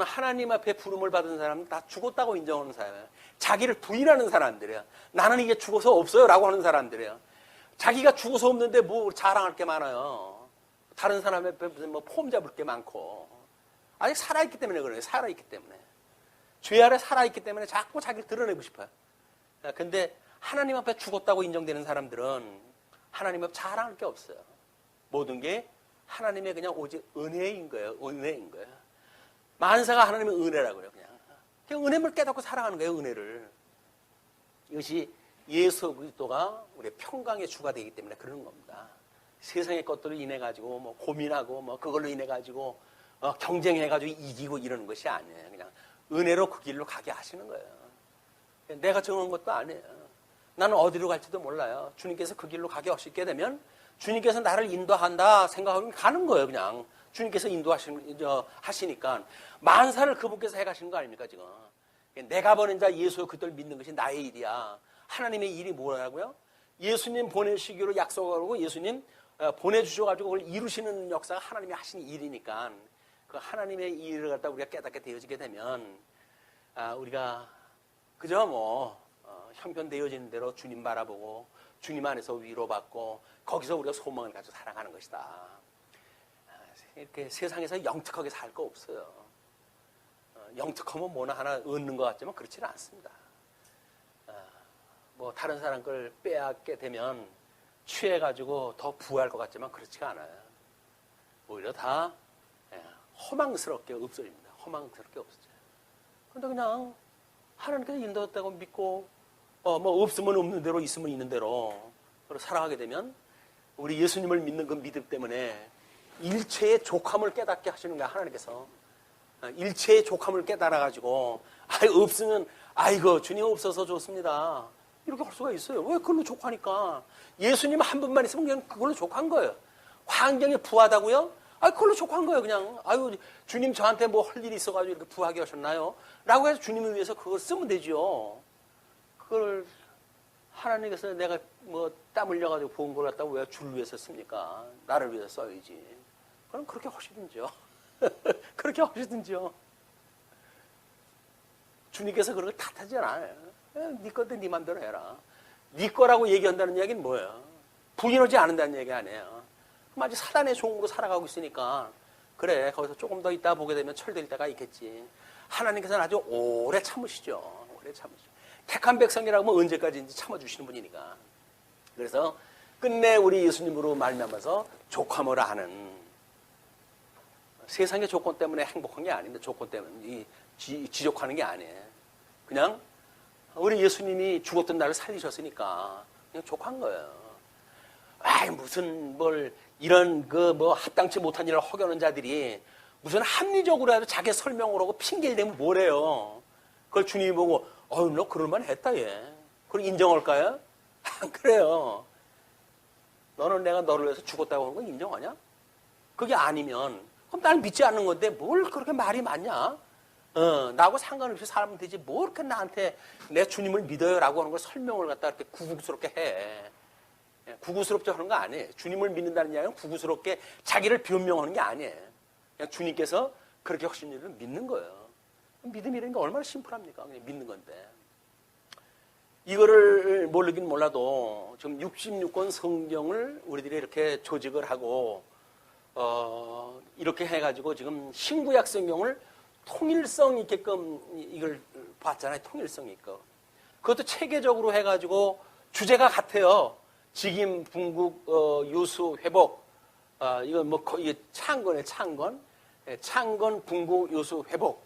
하나님 앞에 부름을 받은 사람은 다 죽었다고 인정하는 사람이에요. 자기를 부인하는 사람들이에요. 나는 이게 죽어서 없어요 라고 하는 사람들이에요. 자기가 죽어서 없는데 뭐 자랑할 게 많아요. 다른 사람 앞에 무슨 뭐 폼 잡을 게 많고. 아직 살아있기 때문에 그래요. 살아있기 때문에. 죄 아래 살아있기 때문에 자꾸 자기를 드러내고 싶어요. 근데 하나님 앞에 죽었다고 인정되는 사람들은 하나님 앞에 자랑할 게 없어요. 모든 게 하나님의 그냥 오직 은혜인 거예요. 은혜인 거예요. 만사가 하나님의 은혜라고 그래요. 그냥 은혜를 깨닫고 살아가는 거예요. 은혜를. 이것이 예수 그리스도가 우리의 평강의 주가 되기 때문에 그러는 겁니다. 세상의 것들을 인해 가지고 뭐 고민하고 뭐 그걸로 인해 가지고 경쟁해 가지고 이기고 이러는 것이 아니에요. 그냥 은혜로 그 길로 가게 하시는 거예요. 내가 정한 것도 아니에요. 나는 어디로 갈지도 몰라요. 주님께서 그 길로 가게 하시게 되면 주님께서 나를 인도한다 생각하면 가는 거예요. 그냥 주님께서 인도하시니까 만사를 그분께서 해가시는 거 아닙니까 지금. 내가 보낸 자 예수 그들을 믿는 것이 나의 일이야. 하나님의 일이 뭐라고요? 예수님 보내시기로 약속하고 예수님 보내주셔가지고 그걸 이루시는 역사가 하나님이 하시는 일이니까 그 하나님의 일을 갖다 우리가 깨닫게 되어지게 되면 우리가 그저 형편되어지는 대로 주님 바라보고 주님 안에서 위로받고 거기서 우리가 소망을 가지고 살아가는 것이다. 이렇게 세상에서 영특하게 살 거 없어요. 영특하면 뭐나 하나 얻는 것 같지만 그렇지는 않습니다. 다른 사람 걸 빼앗게 되면 취해가지고 더 부할 것 같지만 그렇지가 않아요. 오히려 다 허망스럽게 없어집니다. 허망스럽게 없어져요. 그런데 그냥 하나님께서 인도했다고 믿고 없으면 없는 대로 있으면 있는 대로 살아가게 되면 우리 예수님을 믿는 그 믿음 때문에 일체의 족함을 깨닫게 하시는 거야. 하나님께서 일체의 족함을 깨달아가지고 없으면 아이고 주님 없어서 좋습니다. 이렇게 할 수가 있어요. 왜? 그걸로 족하니까. 예수님 한 분만 있으면 그냥 그걸로 족한 거예요. 환경이 부하다고요? 그걸로 족한 거예요, 그냥. 아유, 주님 저한테 뭐 할 일이 있어가지고 이렇게 부하게 하셨나요? 라고 해서 주님을 위해서 그걸 쓰면 되죠. 그걸 하나님께서 내가 뭐 땀 흘려가지고 본 걸 갖다가 왜 주를 위해서 씁니까? 나를 위해서 써야지. 그럼 그렇게 하시든지요. 그렇게 하시든지요. 주님께서 그런 걸 탓하지 않아요. 네 건데 네 맘대로 해라. 네 거라고 얘기한다는 이야기는 뭐예요? 부인하지 않는다는 얘기 아니에요. 마치 사단의 종으로 살아가고 있으니까 그래 거기서 조금 더 있다 보게 되면 철들 때가 있겠지. 하나님께서는 아주 오래 참으시죠. 오래 참으시죠. 택한 백성이라고 하면 언제까지인지 참아주시는 분이니까. 그래서 끝내 우리 예수님으로 말미암아서 족함을 하는, 세상의 조건 때문에 행복한 게 아닌데 조건 때문에 지족하는 게 아니에요. 그냥 우리 예수님이 죽었던 날을 살리셨으니까 그냥 족한 거예요. 무슨 이런 뭐 합당치 못한 일을 허겨는 자들이 무슨 합리적으로라도 자기 설명을 하고 핑계를 대면 뭐래요. 그걸 주님이 보고 너 그럴만 했다 얘. 그걸 인정할까요? 안 그래요. 너는 내가 너를 위해서 죽었다고 하는 거 인정하냐? 그게 아니면 그럼 나는 믿지 않는 건데 뭘 그렇게 말이 많냐? 나하고 상관없이 살면 되지 뭐 이렇게 나한테 내 주님을 믿어요 라고 하는 걸 설명을 갖다 이렇게 구구스럽게 해. 구구스럽게 하는 거 아니에요. 주님을 믿는다는 이야기는 구구스럽게 자기를 변명하는 게 아니에요. 그냥 주님께서 그렇게 하신 일을 믿는 거예요. 믿음이라는 게 얼마나 심플합니까? 그냥 믿는 건데. 이거를 모르긴 몰라도 지금 66권 성경을 우리들이 이렇게 조직을 하고 이렇게 해가지고 지금 신구약 성경을 통일성 있게끔 이걸 봤잖아요. 통일성 있고. 그것도 체계적으로 해가지고 주제가 같아요. 직임, 분국, 유수, 회복. 이건 이게 창건이에요, 창건. 창건, 분국, 유수, 회복.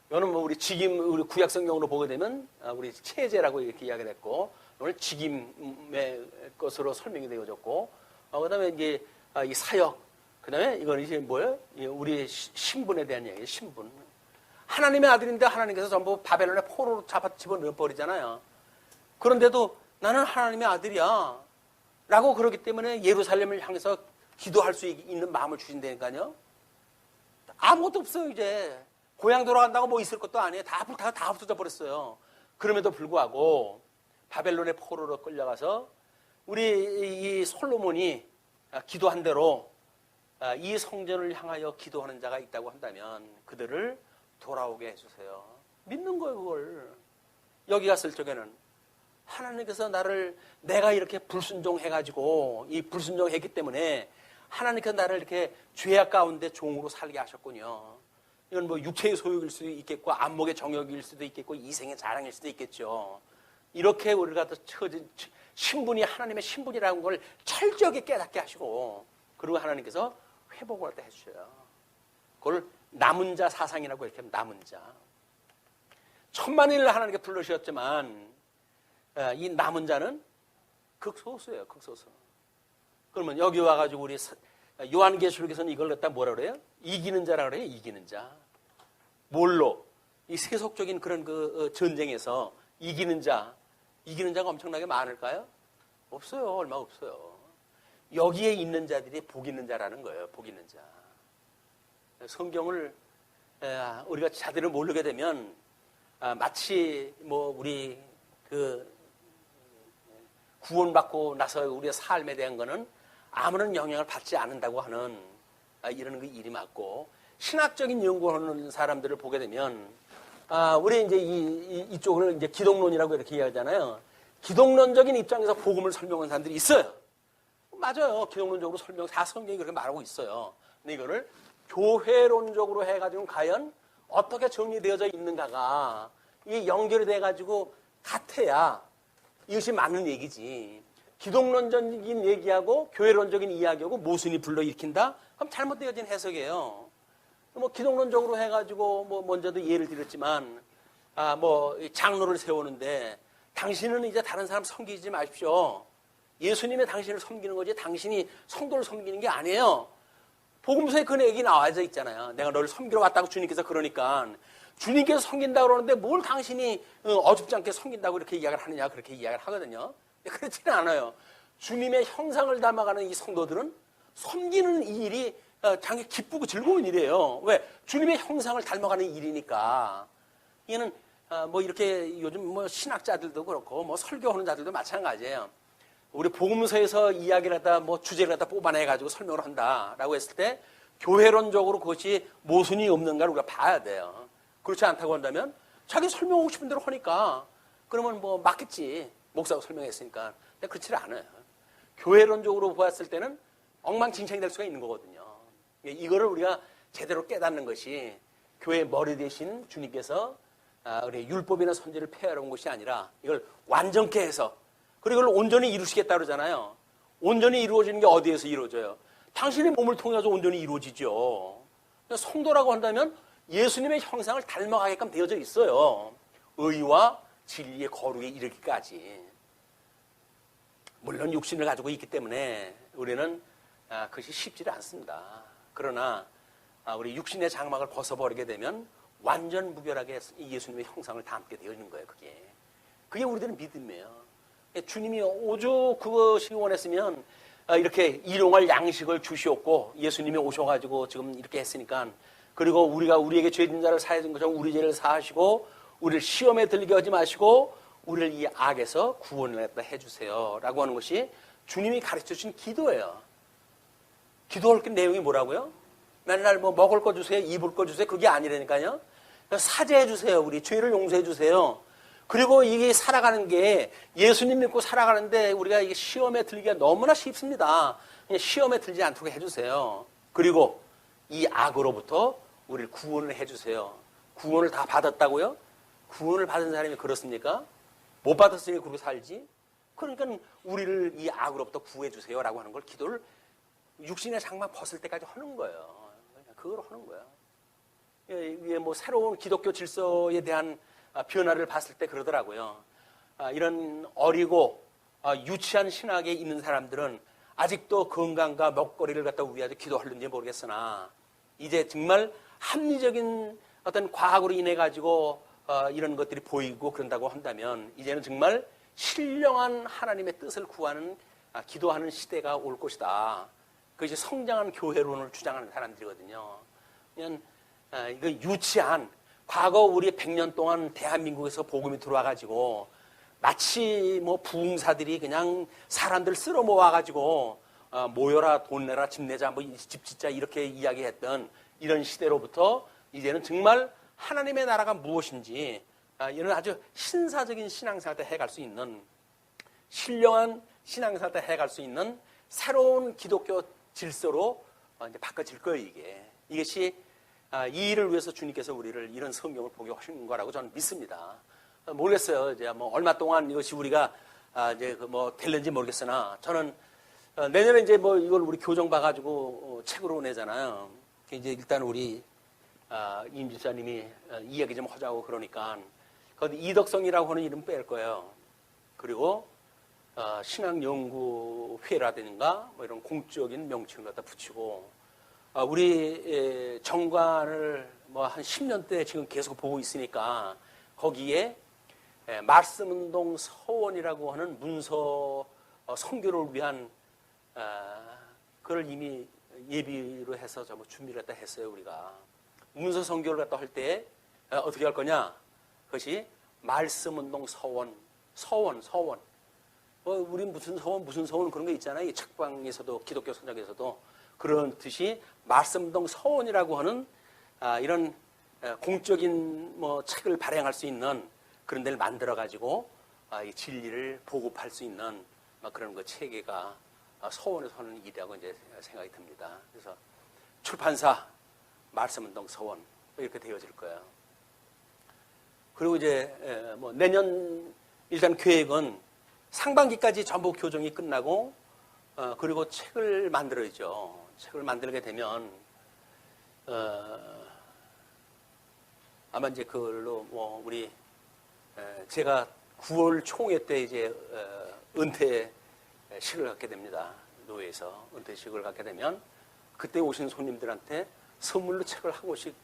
이거는 우리 직임, 우리 구약성경으로 보게 되면, 우리 체제라고 이렇게 이야기를 했고, 오늘 직임의 것으로 설명이 되어졌고, 그 다음에 이제, 이 사역. 그 다음에 이건 이제 뭐예요? 우리 신분에 대한 얘기예요, 신분. 하나님의 아들인데 하나님께서 전부 바벨론의 포로로 집어넣어 버리잖아요. 그런데도 나는 하나님의 아들이야. 라고 그러기 때문에 예루살렘을 향해서 기도할 수 있는 마음을 주신다니까요. 아무것도 없어요, 이제. 고향 돌아간다고 뭐 있을 것도 아니에요. 다 없어져 버렸어요. 그럼에도 불구하고 바벨론의 포로로 끌려가서 우리 이 솔로몬이 기도한 대로 이 성전을 향하여 기도하는 자가 있다고 한다면 그들을 돌아오게 해주세요. 믿는 거예요, 그걸. 여기 갔을 적에는 하나님께서 내가 이렇게 불순종해가지고 이 불순종했기 때문에 하나님께서 나를 이렇게 죄악 가운데 종으로 살게 하셨군요. 이건 뭐 육체의 소욕일 수도 있겠고 안목의 정욕일 수도 있겠고 이생의 자랑일 수도 있겠죠. 이렇게 우리가 처진 신분이 하나님의 신분이라는 걸 철저하게 깨닫게 하시고 그리고 하나님께서 회복을 할 때 해주셔요. 그걸 남은 자 사상이라고 이렇게 하면 남은 자. 천만인을 하나님께 불러주셨지만 이 남은 자는 극소수예요. 극소수. 그러면 여기 와가지고 우리 요한계시록에서는 이걸 갖다 뭐라 그래요? 이기는 자라 그래요. 이기는 자. 뭘로? 이 세속적인 그런 전쟁에서 이기는 자가 엄청나게 많을까요? 없어요. 얼마 없어요. 여기에 있는 자들이 복 있는 자라는 거예요. 복 있는 자. 성경을 우리가 자들을 모르게 되면 마치 뭐 우리 구원받고 나서 우리의 삶에 대한 거는 아무런 영향을 받지 않는다고 하는 이런 일이 맞고 신학적인 연구하는 사람들을 보게 되면 우리 이제 이쪽을 이제 기독론이라고 이렇게 이야기하잖아요. 기독론적인 입장에서 복음을 설명하는 사람들이 있어요. 맞아요. 기독론적으로 다 성경이 그렇게 말하고 있어요. 근데 이거를 교회론적으로 해가지고 과연 어떻게 정리되어져 있는가가 이 연결이 돼가지고 같아야 이것이 맞는 얘기지. 기독론적인 얘기하고 교회론적인 이야기하고 모순이 불러일으킨다? 그럼 잘못되어진 해석이에요. 뭐 기독론적으로 해가지고 뭐 먼저도 예를 들었지만 뭐 장로를 세우는데 당신은 이제 다른 사람 섬기지 마십시오. 예수님이 당신을 섬기는 거지 당신이 성도를 섬기는 게 아니에요. 복음서에 그 얘기 나와져 있잖아요. 내가 너를 섬기러 왔다고 주님께서 그러니까 주님께서 섬긴다고 그러는데 뭘 당신이 어줍지 않게 섬긴다고 이렇게 이야기를 하느냐 그렇게 이야기를 하거든요. 그렇지는 않아요. 주님의 형상을 닮아가는 이 성도들은 섬기는 이 일이 당연히 기쁘고 즐거운 일이에요. 왜? 주님의 형상을 닮아가는 일이니까. 이는 뭐 이렇게 요즘 뭐 신학자들도 그렇고 뭐 설교하는 자들도 마찬가지예요. 우리 복음서에서 이야기를 갖다 뭐 주제를 갖다 뽑아내 가지고 설명을 한다라고 했을 때 교회론적으로 그것이 모순이 없는가를 우리가 봐야 돼요. 그렇지 않다고 한다면 자기 설명하고 싶은 대로 하니까 그러면 뭐 맞겠지. 목사가 설명했으니까. 근데 그렇지 않아요. 교회론적으로 보았을 때는 엉망진창이 될 수가 있는 거거든요. 이거를 우리가 제대로 깨닫는 것이 교회의 머리 대신 주님께서 우리 율법이나 선지를 폐하러 온 것이 아니라 이걸 완전케 해서 그리고 이걸 온전히 이루시겠다 그러잖아요. 온전히 이루어지는 게 어디에서 이루어져요? 당신의 몸을 통해서 온전히 이루어지죠. 성도라고 한다면 예수님의 형상을 닮아가게끔 되어져 있어요. 의와 진리의 거룩에 이르기까지. 물론 육신을 가지고 있기 때문에 우리는 그것이 쉽지 않습니다. 그러나 우리 육신의 장막을 벗어버리게 되면 완전 무별하게 예수님의 형상을 담게 되어 있는 거예요. 그게 우리들은 믿음이에요. 주님이 오죽 그것이 원했으면 이렇게 일용할 양식을 주시옵고 예수님이 오셔가지고 지금 이렇게 했으니까 그리고 우리가 우리에게 죄진 자를 사해 준 것처럼 우리 죄를 사하시고 우리를 시험에 들게 하지 마시고 우리를 이 악에서 구원을 해주세요 라고 하는 것이 주님이 가르쳐 주신 기도예요. 기도할 게 내용이 뭐라고요? 맨날 뭐 먹을 거 주세요, 입을 거 주세요. 그게 아니라니까요. 사죄해 주세요. 우리 죄를 용서해 주세요. 그리고 이게 살아가는 게 예수님 믿고 살아가는데 우리가 이게 시험에 들기가 너무나 쉽습니다. 그냥 시험에 들지 않도록 해주세요. 그리고 이 악으로부터 우리를 구원을 해주세요. 구원을 다 받았다고요? 구원을 받은 사람이 그렇습니까? 못 받았으니까 그렇게 살지? 그러니까 우리를 이 악으로부터 구해주세요 라고 하는 걸 기도를 육신의 장막 벗을 때까지 하는 거예요. 그걸 하는 거야. 이게 뭐 새로운 기독교 질서에 대한 변화를 봤을 때 그러더라고요. 이런 어리고 유치한 신학에 있는 사람들은 아직도 건강과 먹거리를 갖다 위하여 기도하는지 모르겠으나 이제 정말 합리적인 어떤 과학으로 인해 가지고 이런 것들이 보이고 그런다고 한다면 이제는 정말 신령한 하나님의 뜻을 구하는 기도하는 시대가 올 것이다. 그것이 성장한 교회론을 주장하는 사람들이거든요. 그냥 이거 유치한 과거 우리 100년 동안 대한민국에서 복음이 들어와가지고 마치 뭐 부흥사들이 그냥 사람들 쓸어 모아가지고 모여라 돈 내라 집 내자 뭐 집 짓자 이렇게 이야기했던 이런 시대로부터 이제는 정말 하나님의 나라가 무엇인지 이런 아주 신사적인 신앙생활을 해갈 수 있는 신령한 신앙생활을 해갈 수 있는 새로운 기독교 질서로 이제 바꿔질 거예요. 이것이 이 일을 위해서 주님께서 우리를 이런 성경을 보게 하신 거라고 저는 믿습니다. 모르겠어요. 이제 뭐 얼마 동안 이것이 우리가 이제 뭐 될는지 모르겠으나 저는 내년에 이제 뭐 이걸 우리 교정 봐가지고 책으로 내잖아요. 이제 일단 우리 임 집사님이 이야기 좀 하자고 그러니까 거기 이덕성이라고 하는 이름 뺄 거예요. 그리고 신학연구회라든가 뭐 이런 공적인 명칭을 갖다 붙이고 우리 정관을 뭐 한 10년대 지금 계속 보고 있으니까 거기에 말씀운동 서원이라고 하는 문서 선교를 위한 그걸 이미 예비로 해서 뭐 준비를 갖다 했어요. 우리가 문서 선교를 갖다 할 때 어떻게 할 거냐? 그것이 말씀운동 서원. 우리 무슨 서원 그런 거 있잖아요. 이 책방에서도 기독교 선정에서도 그런 뜻이 말씀운동 서원이라고 하는 이런 공적인 뭐 책을 발행할 수 있는 그런 데를 만들어 가지고 이 진리를 보급할 수 있는 그런 그 체계가 서원에서 하는 일이라고 이제 생각이 듭니다. 그래서 출판사 말씀운동 서원 이렇게 되어질 거예요. 그리고 이제 뭐 내년 일단 계획은 상반기까지 전부 교정이 끝나고 그리고 책을 만들어야죠. 책을 만들게 되면 아마 이제 그걸로 뭐 우리 제가 9월 총회 때 이제 은퇴식을 갖게 됩니다. 노예에서 은퇴식을 갖게 되면 그때 오신 손님들한테 선물로 책을 한 권씩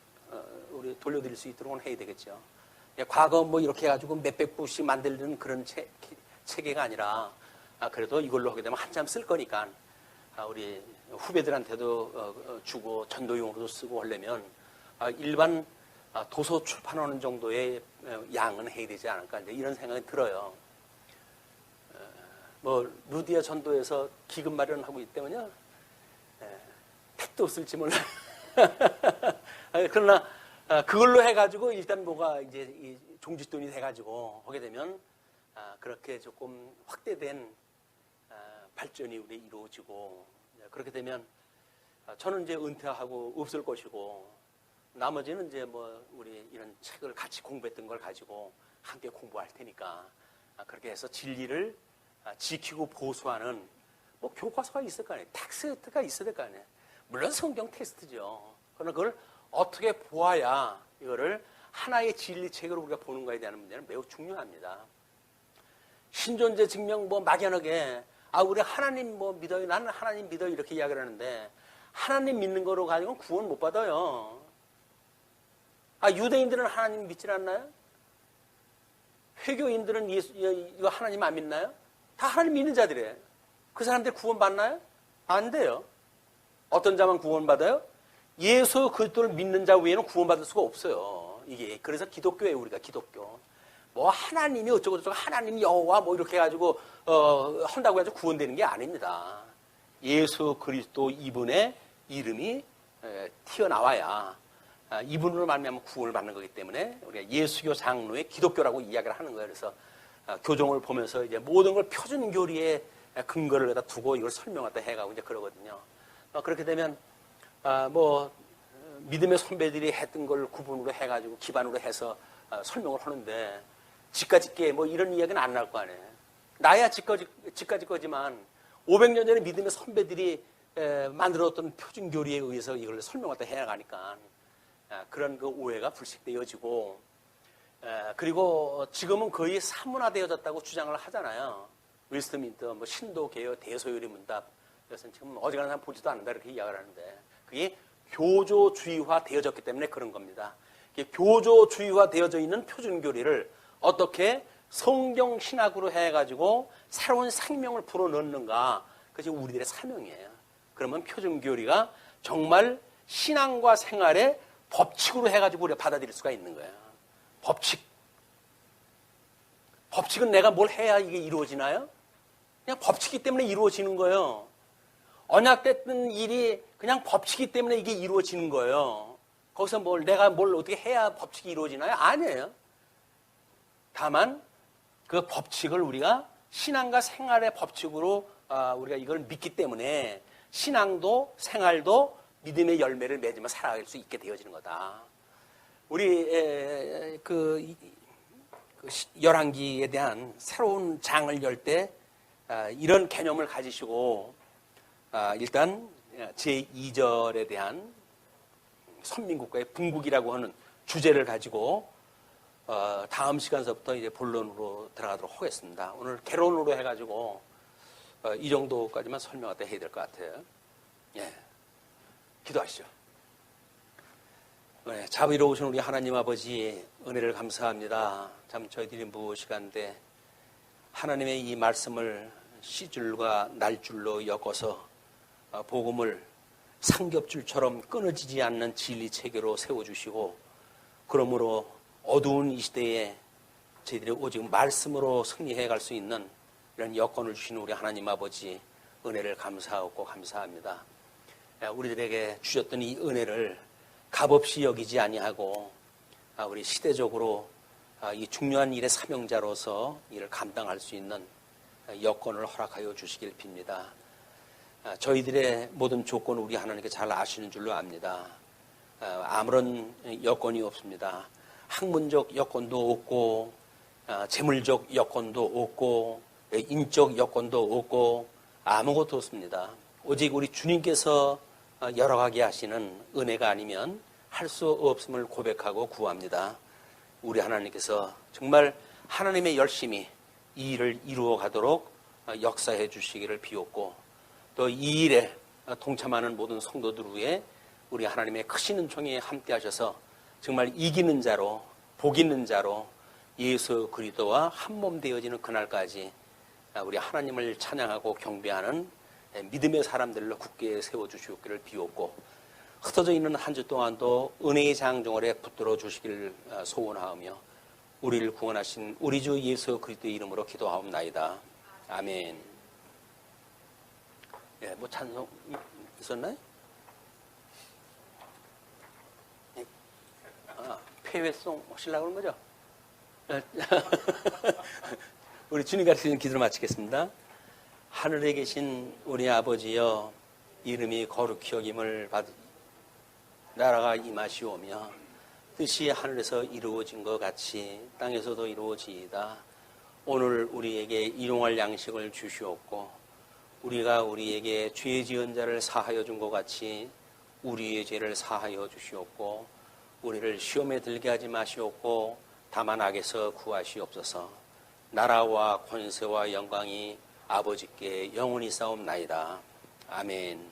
우리 돌려드릴 수 있도록 해야 되겠죠. 과거 뭐 이렇게 해가지고 몇백 부씩 만들는 그런 체계가 아니라 그래도 이걸로 하게 되면 한참 쓸 거니까 우리 후배들한테도 주고 전도용으로도 쓰고 하려면 일반 도서 출판하는 정도의 양은 해야 되지 않을까 이런 생각이 들어요. 뭐 루디아 전도에서 기금 마련하고 있기 때문에 택도 없을지 몰라요. 그러나 그걸로 해가지고 일단 뭐가 이제 이 종짓돈이 돼가지고 하게 되면 그렇게 조금 확대된 발전이 우리 이루어지고 그렇게 되면 저는 이제 은퇴하고 없을 것이고 나머지는 이제 뭐 우리 이런 책을 같이 공부했던 걸 가지고 함께 공부할 테니까 그렇게 해서 진리를 지키고 보수하는 뭐 교과서가 있을 거 아니에요. 텍스트가 있어야 될 거 아니에요. 물론 성경 텍스트죠. 그러나 그걸 어떻게 보아야 이거를 하나의 진리책으로 우리가 보는 거에 대한 문제는 매우 중요합니다. 신존재 증명 뭐 막연하게 우리 하나님 뭐 믿어요. 나는 하나님 믿어요. 이렇게 이야기를 하는데 하나님 믿는 거로 가지고는 구원 못 받아요. 유대인들은 하나님 믿질 않나요? 회교인들은 이거 하나님 안 믿나요? 다 하나님 믿는 자들이에요. 그 사람들 구원 받나요? 안 돼요. 어떤 자만 구원 받아요? 예수 그리스도를 믿는 자 외에는 구원 받을 수가 없어요. 이게 그래서 기독교예요. 우리가 기독교. 뭐 하나님이 어쩌고 저쩌고 하나님 여호와 뭐 이렇게 해가지고 한다고 해서 구원되는 게 아닙니다. 예수 그리스도 이분의 이름이 튀어나와야 이분으로 말미암아 구원을 받는 거기 때문에 우리가 예수교 장로의 기독교라고 이야기를 하는 거예요. 그래서 교종을 보면서 이제 모든 걸 표준 교리에 근거를 갖다 두고 이걸 설명하다 해가고 이제 그러거든요. 그렇게 되면 뭐 믿음의 선배들이 했던 걸 구분으로 해가지고 기반으로 해서 설명을 하는데 지까짓게 뭐 이런 이야기는 안 나올 거 아니에요. 나야 지까짓 거지만 500년 전에 믿음의 선배들이 만들었던 표준 교리에 의해서 이걸 설명하다 해나가니까 그런 그 오해가 불식되어지고 그리고 지금은 거의 사문화되어졌다고 주장을 하잖아요. 웨스트민스터 뭐 신도개혁 대소요리 문답 그래서 지금 어지간한 사람 보지도 않는다 이렇게 이야기를 하는데 그게 교조주의화 되어졌기 때문에 그런 겁니다. 교조주의화 되어져 있는 표준 교리를 어떻게 성경 신학으로 해가지고 새로운 생명을 불어넣는가 그것이 우리들의 사명이에요. 그러면 표준 교리가 정말 신앙과 생활의 법칙으로 해가지고 우리가 받아들일 수가 있는 거예요. 법칙은 내가 뭘 해야 이게 이루어지나요? 그냥 법칙이기 때문에 이루어지는 거예요. 언약됐던 일이 그냥 법칙이기 때문에 이게 이루어지는 거예요. 거기서 내가 뭘 어떻게 해야 법칙이 이루어지나요? 아니에요. 다만 그 법칙을 우리가 신앙과 생활의 법칙으로 우리가 이걸 믿기 때문에 신앙도 생활도 믿음의 열매를 맺으며 살아갈 수 있게 되어지는 거다. 우리 그 열왕기에 대한 새로운 장을 열 때 이런 개념을 가지시고 일단 제2절에 대한 선민국가의 분국이라고 하는 주제를 가지고 다음 시간서부터 이제 본론으로 들어가도록 하겠습니다. 오늘 개론으로 해가지고 이 정도까지만 설명하다 해야 될 것 같아요. 예, 기도하시죠. 네, 자비로우신 우리 하나님 아버지 은혜를 감사합니다. 참 저희들이 무엇이간데 하나님의 이 말씀을 시줄과 날줄로 엮어서 복음을 삼겹줄처럼 끊어지지 않는 진리체계로 세워주시고 그러므로 어두운 이 시대에 저희들이 오직 말씀으로 승리해 갈 수 있는 이런 여건을 주시는 우리 하나님 아버지 은혜를 감사하고 감사합니다. 우리들에게 주셨던 이 은혜를 값없이 여기지 아니하고 우리 시대적으로 이 중요한 일의 사명자로서 이를 감당할 수 있는 여건을 허락하여 주시길 빕니다. 저희들의 모든 조건을 우리 하나님께 잘 아시는 줄로 압니다. 아무런 여건이 없습니다. 학문적 여건도 없고 재물적 여건도 없고 인적 여건도 없고 아무것도 없습니다. 오직 우리 주님께서 열어가게 하시는 은혜가 아니면 할 수 없음을 고백하고 구합니다. 우리 하나님께서 정말 하나님의 열심히 이 일을 이루어 가도록 역사해 주시기를 비옵고 또 이 일에 동참하는 모든 성도들 위해 우리 하나님의 크신 은총에 함께 하셔서 정말 이기는 자로, 복 있는 자로 예수 그리스도와 한 몸 되어지는 그날까지 우리 하나님을 찬양하고 경배하는 믿음의 사람들로 굳게 세워주시옵기를 비옵고, 흩어져 있는 한 주 동안도 은혜의 장정월에 붙들어 주시기를 소원하오며 우리를 구원하신 우리 주 예수 그리스도의 이름으로 기도하옵나이다. 아멘. 예, 뭐 찬송 있었나요? 폐회송 하시려고 그런 거죠? 우리 주님 가르치는 기도를 마치겠습니다. 하늘에 계신 우리 아버지여, 이름이 거룩히 여김을 받으 나라가 임하시오며 뜻이 하늘에서 이루어진 것 같이 땅에서도 이루어지이다. 오늘 우리에게 일용할 양식을 주시옵고, 우리가 우리에게 죄 지은 자를 사하여 준 것 같이 우리의 죄를 사하여 주시옵고, 우리를 시험에 들게 하지 마시옵고 다만 악에서 구하시옵소서. 나라와 권세와 영광이 아버지께 영원히 싸움나이다. 아멘.